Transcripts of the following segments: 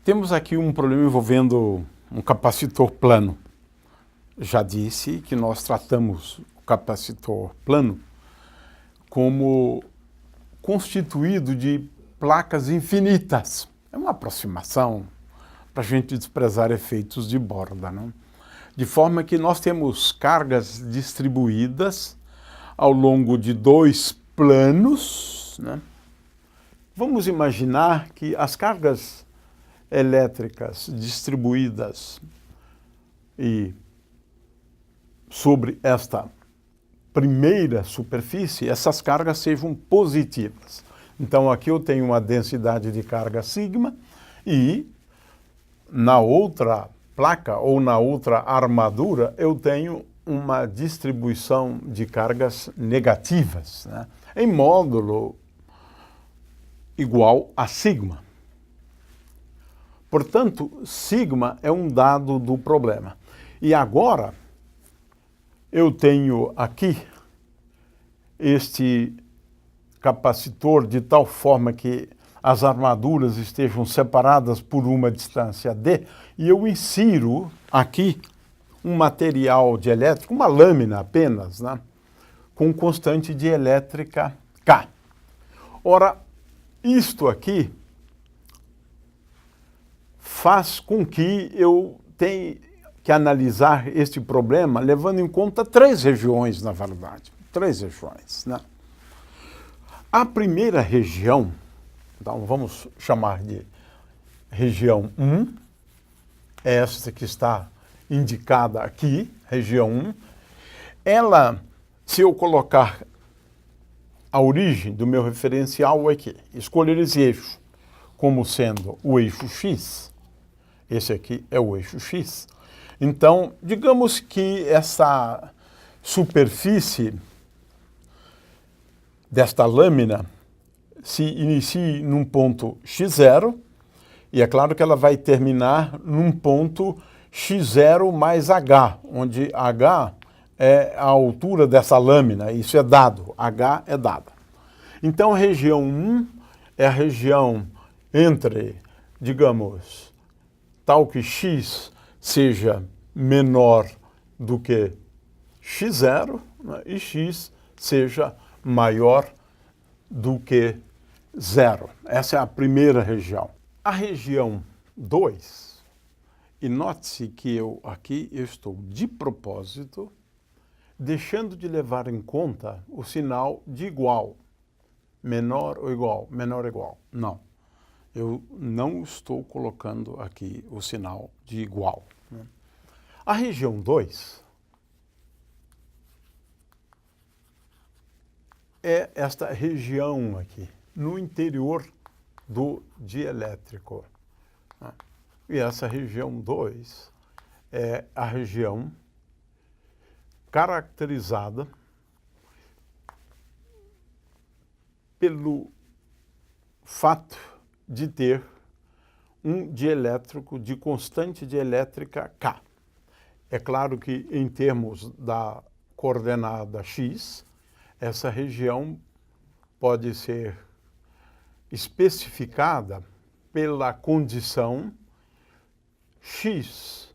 Temos aqui um problema envolvendo um capacitor plano. Já disse que nós tratamos o capacitor plano como constituído de placas infinitas. É uma aproximação para a gente desprezar efeitos de borda, não? De forma que nós temos cargas distribuídas ao longo de dois planos, né? Vamos imaginar que as cargas elétricas distribuídas e sobre esta primeira superfície, essas cargas sejam positivas. Então aqui eu tenho uma densidade de carga sigma e na outra placa ou na outra armadura eu tenho uma distribuição de cargas negativas, né? Em módulo igual a sigma. Portanto, sigma é um dado do problema. E agora eu tenho aqui este capacitor de tal forma que as armaduras estejam separadas por uma distância d, e eu insiro aqui um material dielétrico, uma lâmina apenas, né, com constante dielétrica K. Ora, isto aqui faz com que eu tenha que analisar este problema levando em conta três regiões, na verdade. Três regiões, né? A primeira região, então vamos chamar de região 1, é esta que está indicada aqui, região 1. Ela, se eu colocar a origem do meu referencial aqui, escolher esse eixo como sendo o eixo X, esse aqui é o eixo X, então, digamos que essa superfície desta lâmina se inicie num ponto x0, e é claro que ela vai terminar num ponto x0 mais h, onde h é a altura dessa lâmina, isso é dado, h é dado. Então, a região 1 é a região entre, digamos, tal que x seja menor do que x0, né, e x seja maior do que 0. Essa é a primeira região. A região 2, e note-se que eu estou de propósito deixando de levar em conta o sinal de igual, menor ou igual, menor ou igual. Não, eu não estou colocando aqui o sinal de igual, né? A região 2 é esta região aqui, no interior do dielétrico, né? E essa região 2 é a região caracterizada pelo fato de ter um dielétrico de constante dielétrica K. É claro que, em termos da coordenada x, essa região pode ser especificada pela condição x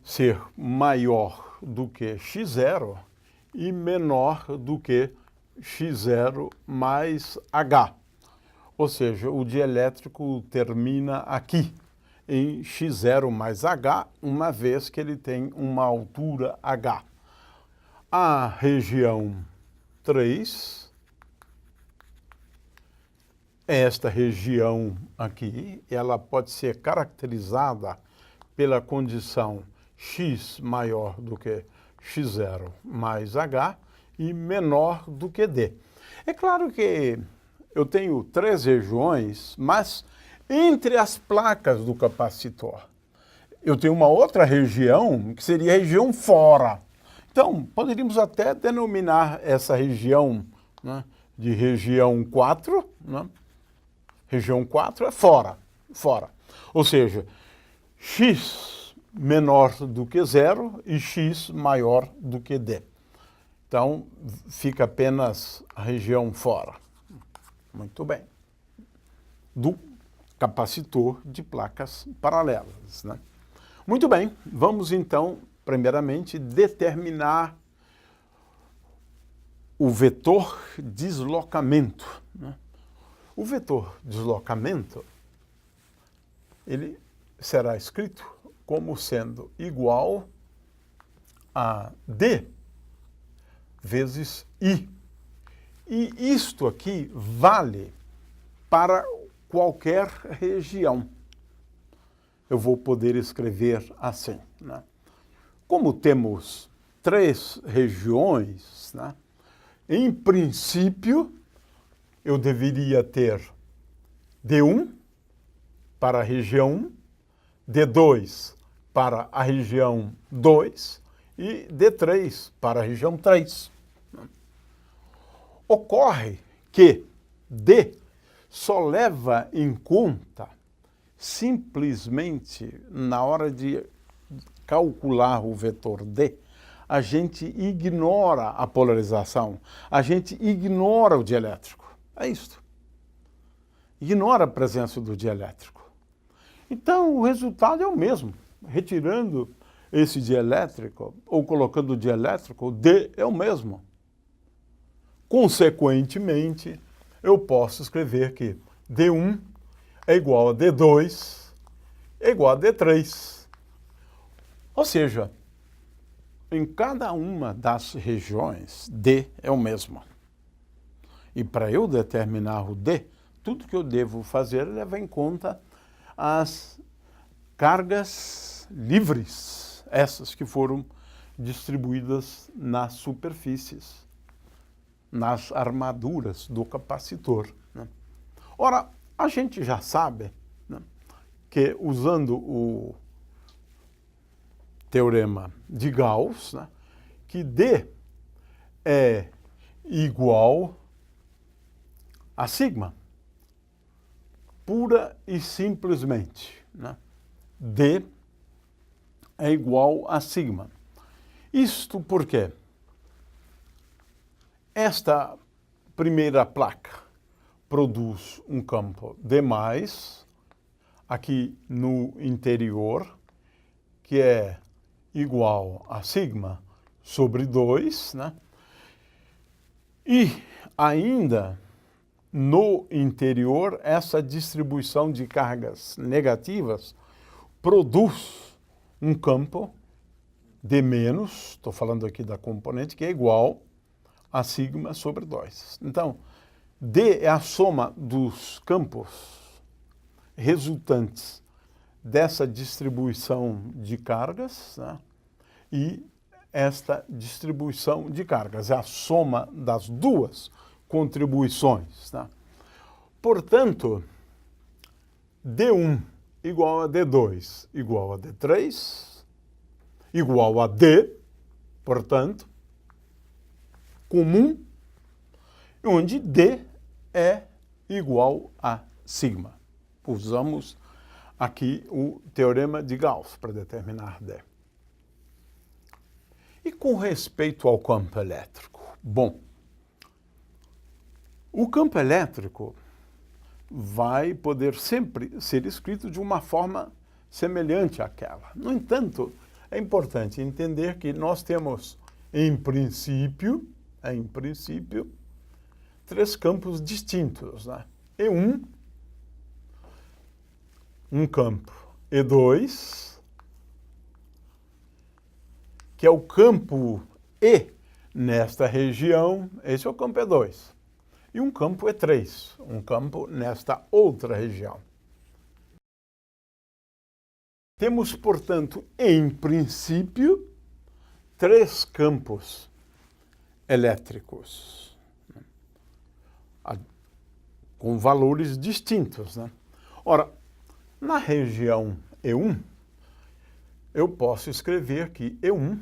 ser maior do que x0 e menor do que x0 mais h. Ou seja, o dielétrico termina aqui, em x0 mais h, uma vez que ele tem uma altura h. A região 3 é esta região aqui, ela pode ser caracterizada pela condição x maior do que x0 mais h e menor do que d. É claro que eu tenho três regiões, mas entre as placas do capacitor eu tenho uma outra região que seria a região fora. Então, poderíamos até denominar essa região, né, de região 4, né? Região 4 é fora, fora. Ou seja, x menor do que 0 e x maior do que d. Então, fica apenas a região fora. Muito bem. Do capacitor de placas paralelas, né? Muito bem, vamos então, primeiramente, determinar o vetor deslocamento, né? O vetor deslocamento, ele será escrito como sendo igual a D vezes I. E isto aqui vale para qualquer região. Eu vou poder escrever assim, né? Como temos 3 regiões, né? Em princípio, eu deveria ter D1 para a região 1, D2 para a região 2 e D3 para a região 3. Ocorre que D só leva em conta simplesmente na hora de calcular o vetor D, a gente ignora a polarização, a gente ignora o dielétrico. É isso. Ignora a presença do dielétrico. Então, o resultado é o mesmo. Retirando esse dielétrico ou colocando o dielétrico, o D é o mesmo. Consequentemente, eu posso escrever que D1 é igual a D2 é igual a D3. Ou seja, em cada uma das regiões, D é o mesmo. E para eu determinar o D, tudo que eu devo fazer é levar em conta as cargas livres, essas que foram distribuídas nas superfícies, nas armaduras do capacitor, né? Ora, a gente já sabe, né, que usando o teorema de Gauss, né, que D é igual a sigma, pura e simplesmente, né? D é igual a sigma. Isto porque esta primeira placa produz um campo D+, aqui no interior, que é igual a sigma sobre 2, né? E ainda no interior, essa distribuição de cargas negativas produz um campo D-, estou falando aqui da componente, que é igual a sigma sobre 2. Então, D é a soma dos campos resultantes dessa distribuição de cargas, né? E esta distribuição de cargas é a soma das duas contribuições, tá? Portanto, D1 igual a D2 igual a D3 igual a D, portanto, comum, onde D é igual a sigma. Usamos aqui o teorema de Gauss para determinar D. E com respeito ao campo elétrico? Bom, o campo elétrico vai poder sempre ser escrito de uma forma semelhante àquela. No entanto, é importante entender que nós temos, em princípio, 3 campos distintos, né? E1, um campo E2, que é o campo E nesta região, esse é o campo E2. E um campo E3, um campo nesta outra região. Temos, portanto, em princípio, 3 campos elétricos, com valores distintos, né? Ora, na região E1, eu posso escrever que E1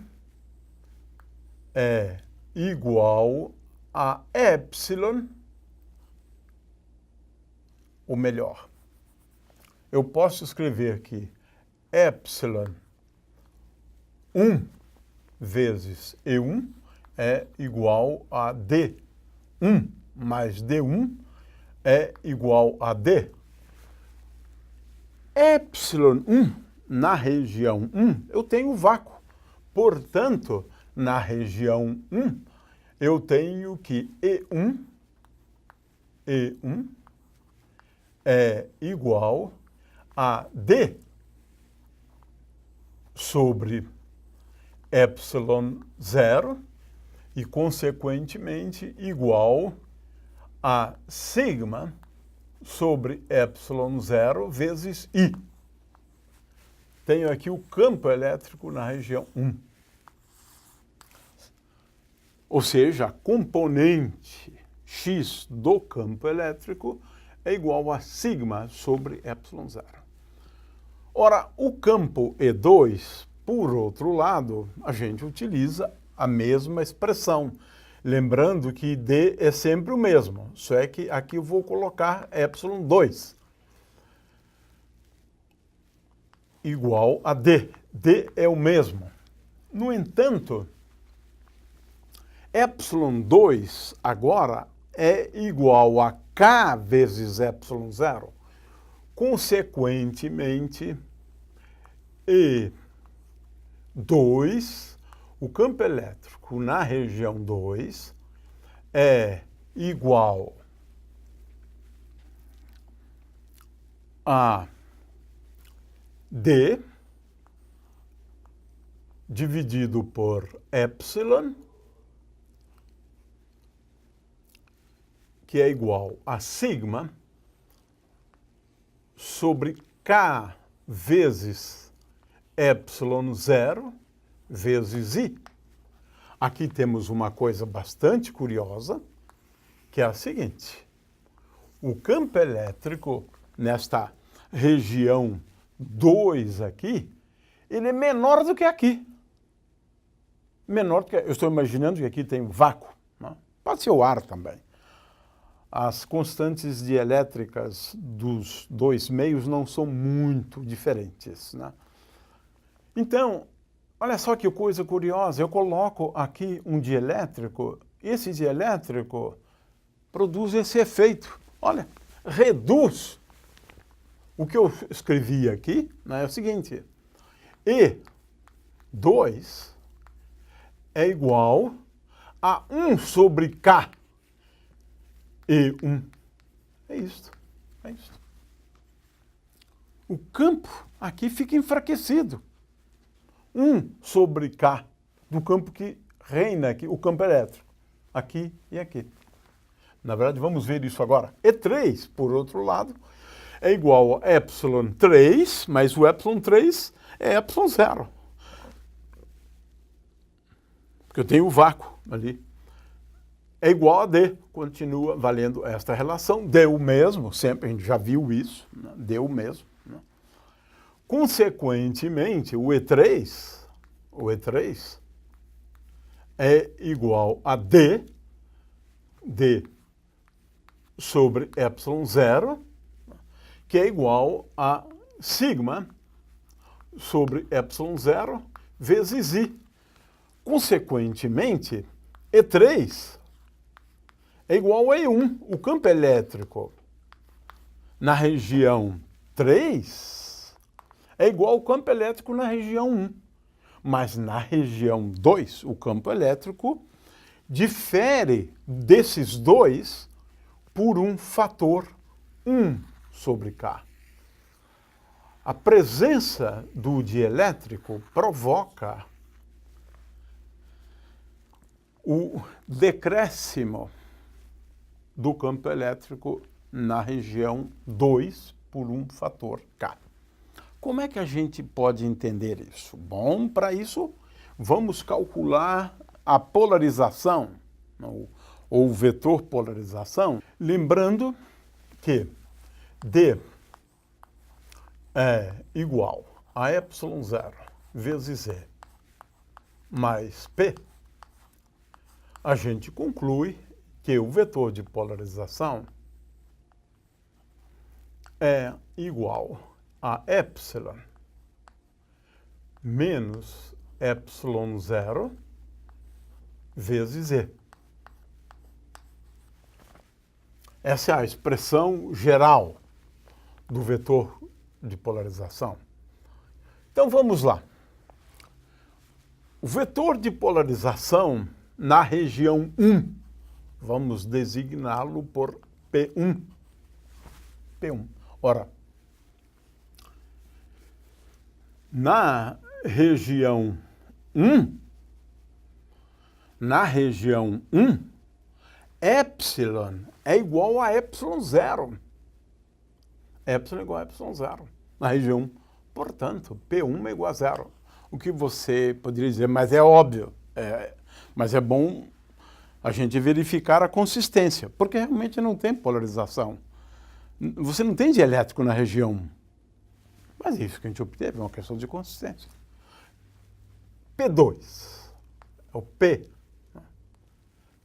é igual a epsilon, ou melhor, eu posso escrever que epsilon 1 vezes E1 é igual a D1 mais D1 é igual a D. ε1 na região 1, eu tenho vácuo. Portanto, na região 1, eu tenho que E1 é igual a D sobre ε0 e, consequentemente, igual a sigma sobre ε0 vezes I. Tenho aqui o campo elétrico na região 1. Ou seja, a componente X do campo elétrico é igual a sigma sobre ε0. Ora, o campo E2, por outro lado, a gente utiliza a mesma expressão. Lembrando que D é sempre o mesmo, só é que aqui eu vou colocar ε2 igual a D. D é o mesmo. No entanto, ε2 agora é igual a K vezes ε0. Consequentemente, E2, o campo elétrico na região 2, é igual a D dividido por epsilon, que é igual a sigma sobre K vezes ε0 vezes I. Aqui temos uma coisa bastante curiosa, que é a seguinte. O campo elétrico nesta região 2 aqui, ele é menor do que aqui. Menor do que... Eu estou imaginando que aqui tem vácuo, né? Pode ser o ar também. As constantes dielétricas dos dois meios não são muito diferentes, né? Então, olha só que coisa curiosa. Eu coloco aqui um dielétrico, esse dielétrico produz esse efeito. Olha, reduz. O que eu escrevi aqui, né, é o seguinte. E2 é igual a 1 sobre K E1. É isto. É isto. O campo aqui fica enfraquecido. 1 sobre K do campo que reina aqui, o campo elétrico. Aqui e aqui. Na verdade, vamos ver isso agora. E3, por outro lado, é igual a ε3, mas o ε3 é ε0. Porque eu tenho o vácuo ali. É igual a D, continua valendo esta relação. D o mesmo, sempre a gente já viu isso, né? D o mesmo. Né? Consequentemente, o E3 é igual a D sobre ε0, que é igual a sigma sobre ε0 vezes I. Consequentemente, E3 é igual a E1. O campo elétrico na região 3 é igual ao campo elétrico na região 1. Mas na região 2, o campo elétrico difere desses dois por um fator 1 sobre K. A presença do dielétrico provoca o decréscimo do campo elétrico na região 2 por um fator K. Como é que a gente pode entender isso? Bom, para isso, vamos calcular a polarização, ou vetor polarização, lembrando que D é igual a ε0 vezes E mais P, a gente conclui que o vetor de polarização é igual a epsilon menos ε0 vezes E. Essa é a expressão geral do vetor de polarização. Então vamos lá. O vetor de polarização na região 1, vamos designá-lo por P1. P1. Ora, na região 1, epsilon é igual a epsilon zero. Epsilon é igual a epsilon zero na região 1. Portanto, P1 é igual a zero. O que você poderia dizer, mas é óbvio, mas é bom a gente verificar a consistência, porque realmente não tem polarização. Você não tem dielétrico na região 1. Mas isso que a gente obteve é uma questão de consistência. P2, é o P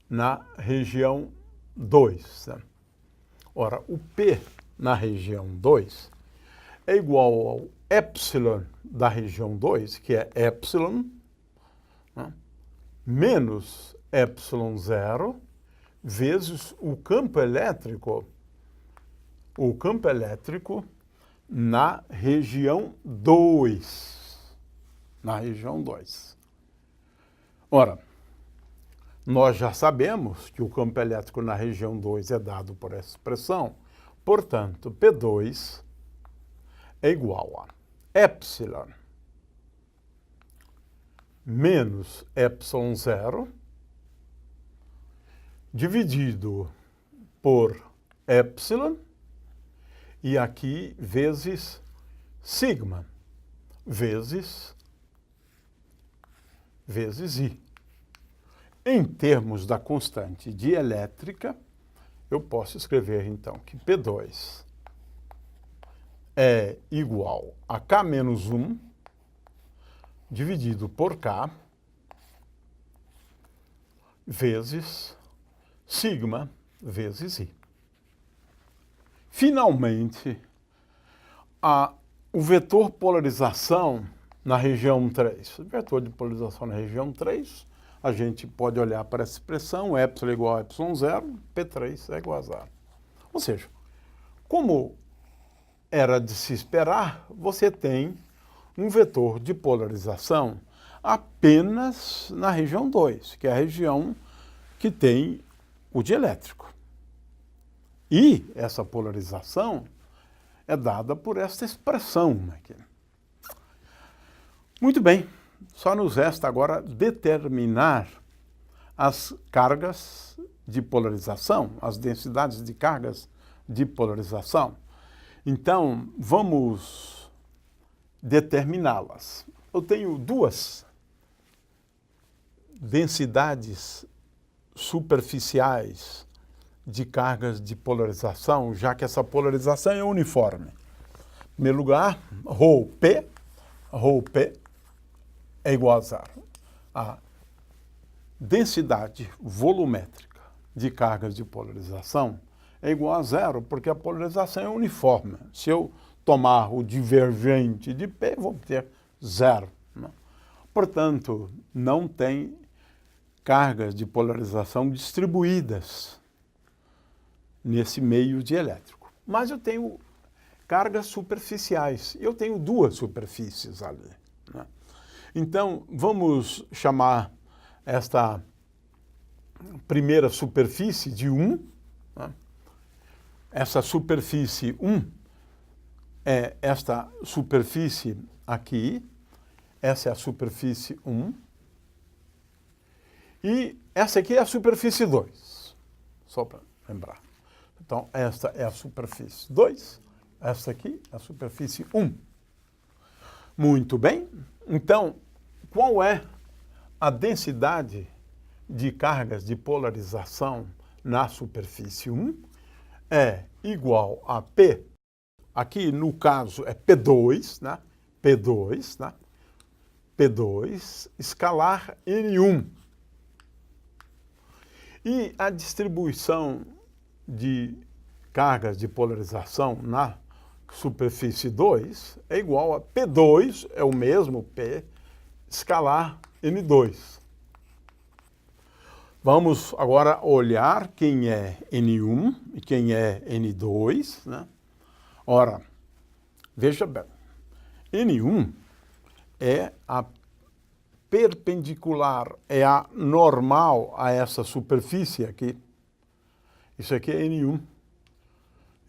na região 2. Né? Ora, o P na região 2 é igual ao epsilon da região 2, que é epsilon, né? Menos epsilon zero, vezes o campo elétrico na região 2. Na região 2. Ora, nós já sabemos que o campo elétrico na região 2 é dado por essa expressão, portanto, P2 é igual a epsilon menos epsilon zero dividido por epsilon e aqui vezes sigma vezes I. Em termos da constante dielétrica, eu posso escrever então que P2 é igual a K menos 1 dividido por K vezes sigma vezes I. Finalmente, o vetor polarização na região 3. O vetor de polarização na região 3, a gente pode olhar para essa expressão, epsilon igual a epsilon zero, P3 é igual a zero. Ou seja, como era de se esperar, você tem um vetor de polarização apenas na região 2, que é a região que tem o dielétrico. E essa polarização é dada por esta expressão aqui. Muito bem, só nos resta agora determinar as cargas de polarização, as densidades de cargas de polarização. Então, vamos determiná-las. Eu tenho duas densidades superficiais de cargas de polarização, já que essa polarização é uniforme. Em primeiro lugar, ρP é igual a zero. A densidade volumétrica de cargas de polarização é igual a zero, porque a polarização é uniforme. Se eu tomar o divergente de P, vou obter zero. Né? Portanto, não tem cargas de polarização distribuídas nesse meio dielétrico. Mas eu tenho cargas superficiais. Eu tenho duas superfícies ali. Né? Então, vamos chamar esta primeira superfície de 1. Né? Essa superfície 1 é esta superfície aqui. Essa é a superfície 1. E essa aqui é a superfície 2. Só para lembrar. Então, esta é a superfície 2. Esta aqui é a superfície 1. Muito bem. Então, qual é a densidade de cargas de polarização na superfície 1? É igual a P, aqui no caso é P2, né? P2, né? P2 escalar N1. E a distribuição de cargas de polarização na superfície 2 é igual a P2, é o mesmo P, escalar N2. Vamos agora olhar quem é N1 e quem é N2. Né? Ora, Veja bem, N1 é a perpendicular, é a normal a essa superfície aqui. Isso aqui é N1.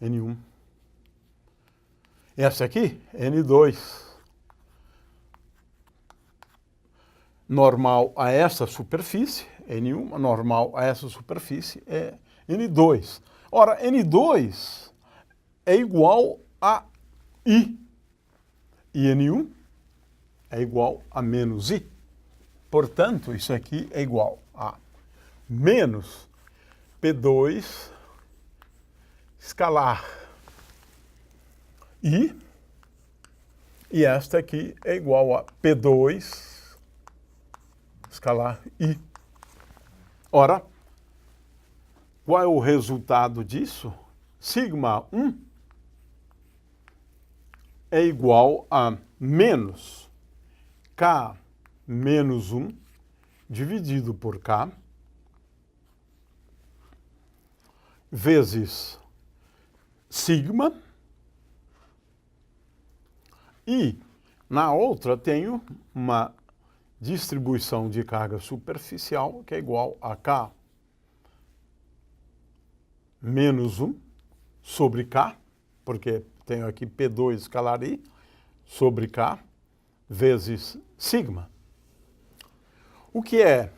N1. Essa aqui, N2. Normal a essa superfície, N1, normal a essa superfície é N2. Ora, N2 é igual a I. E N1 é igual a menos I. Portanto, isso aqui é igual a menos P2 escalar I. E esta aqui é igual a P2 escalar I. Ora, qual é o resultado disso? Sigma 1 é igual a menos K menos 1 dividido por K vezes sigma. E na outra tenho uma distribuição de carga superficial que é igual a K menos 1 sobre K, porque tenho aqui P2 escalar I, sobre K, vezes sigma. O que é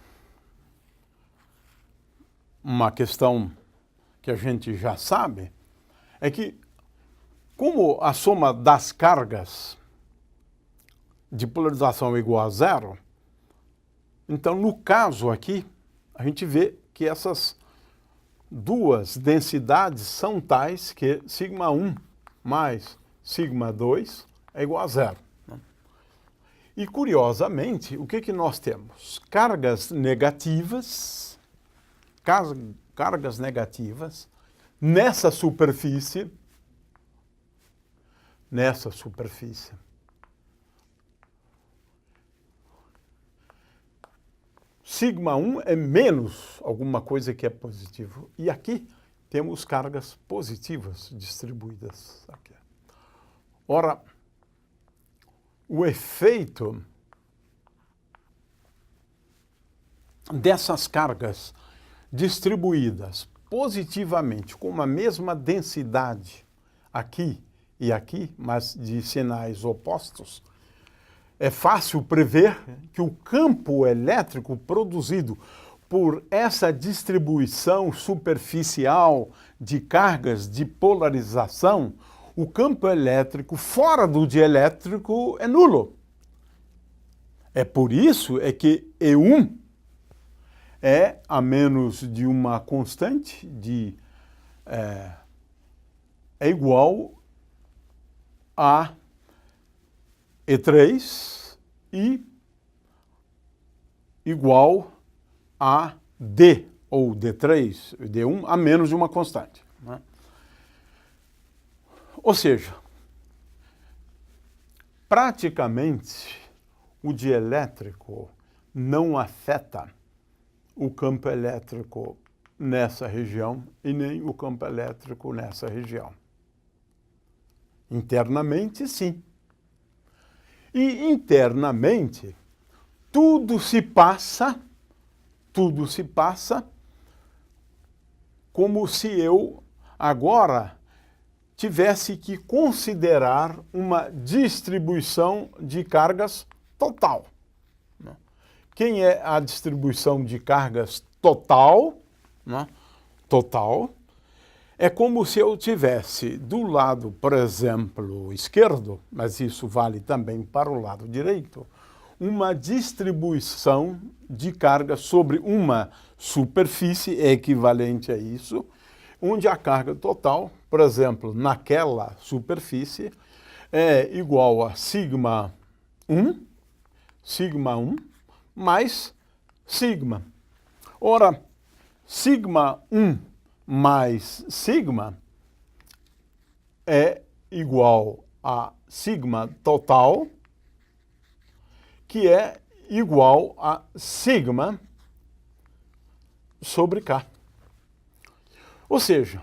uma questão que a gente já sabe, é que como a soma das cargas de polarização é igual a zero, então no caso aqui, a gente vê que essas duas densidades são tais que sigma 1 mais sigma 2 é igual a zero. E, curiosamente, o que nós temos? Cargas negativas nessa superfície. Sigma 1 é menos alguma coisa que é positivo. E aqui temos cargas positivas distribuídas aqui. Ora, o efeito dessas cargas distribuídas positivamente com a mesma densidade aqui e aqui, mas de sinais opostos, é fácil prever que o campo elétrico produzido por essa distribuição superficial de cargas de polarização, o campo elétrico fora do dielétrico é nulo. É por isso que E1 é a menos de uma constante é igual a E3 e igual a D, ou D3, D1, a menos de uma constante. Né? Ou seja, praticamente o dielétrico não afeta o campo elétrico nessa região e nem o campo elétrico nessa região. Internamente, sim. E internamente, tudo se passa como se eu agora tivesse que considerar uma distribuição de cargas total. Quem é a distribuição de cargas total? Total. É como se eu tivesse do lado, por exemplo, esquerdo, mas isso vale também para o lado direito, uma distribuição de carga sobre uma superfície equivalente a isso, onde a carga total, por exemplo, naquela superfície, é igual a sigma 1 mais sigma. Ora, sigma 1 mais sigma é igual a sigma total, que é igual a sigma sobre K. Ou seja,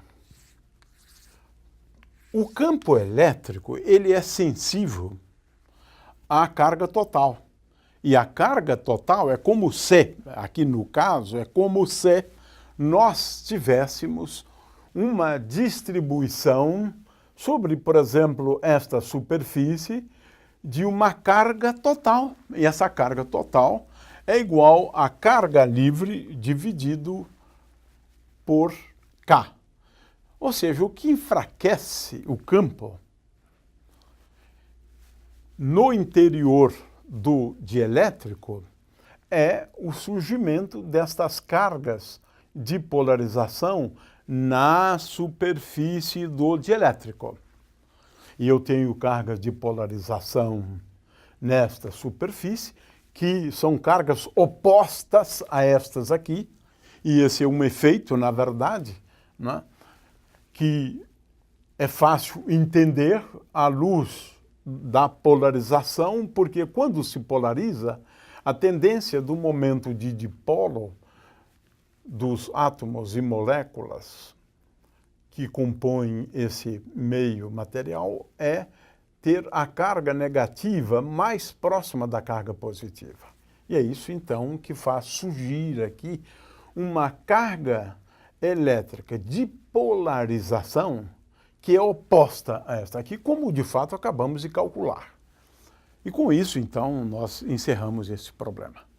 O campo elétrico, ele é sensível à carga total. E a carga total é como se, aqui no caso, é como se nós tivéssemos uma distribuição sobre, por exemplo, esta superfície de uma carga total. E essa carga total é igual à carga livre dividido por K. Ou seja, o que enfraquece o campo no interior do dielétrico é o surgimento destas cargas de polarização na superfície do dielétrico. E eu tenho cargas de polarização nesta superfície, que são cargas opostas a estas aqui, e esse é um efeito, na verdade, né, que é fácil entender à luz da polarização, porque quando se polariza, a tendência do momento de dipolo dos átomos e moléculas que compõem esse meio material é ter a carga negativa mais próxima da carga positiva. E é isso, então, que faz surgir aqui uma carga elétrica de polarização que é oposta a esta aqui, como de fato acabamos de calcular. E com isso, então, nós encerramos esse problema.